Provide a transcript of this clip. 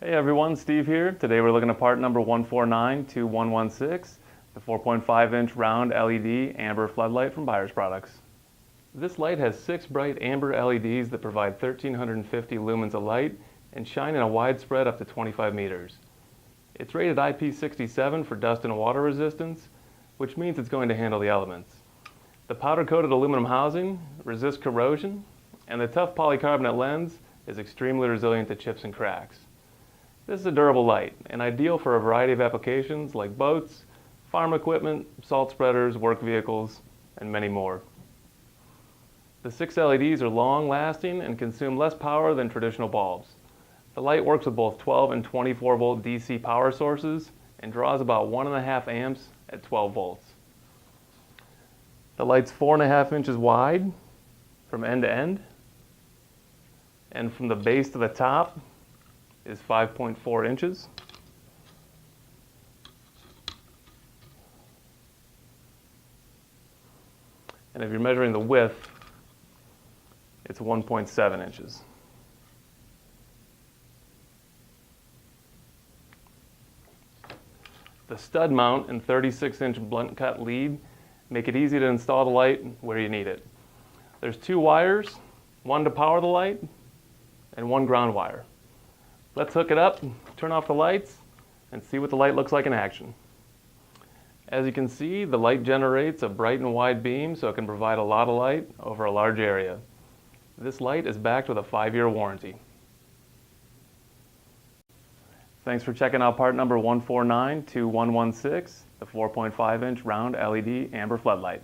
Hey everyone, Steve here. Today we're looking at part number 1492-116, the 4.5-inch round LED amber floodlight from Byers Products. This light has 6 bright amber LEDs that provide 1350 lumens of light and shine in a wide spread up to 25 meters. It's rated IP67 for dust and water resistance, which means it's going to handle the elements. The powder-coated aluminum housing resists corrosion, and the tough polycarbonate lens is extremely resilient to chips and cracks. This is a durable light and ideal for a variety of applications like boats, farm equipment, salt spreaders, work vehicles, and many more. The 6 LEDs are long-lasting and consume less power than traditional bulbs. The light works with both 12 and 24 volt DC power sources and draws about 1.5 amps at 12 volts. The light's 4.5 inches wide from end to end, and from the base to the top is 5.4 inches. And if you're measuring the width, it's 1.7 inches. The stud mount and 36-inch blunt cut lead make it easy to install the light where you need it. There's 2 wires, one to power the light and one ground wire. Let's hook it up, turn off the lights, and see what the light looks like in action. As you can see, the light generates a bright and wide beam so it can provide a lot of light over a large area. This light is backed with a 5-year warranty. Thanks for checking out part number 1492-116, the 4.5-inch round LED amber floodlight.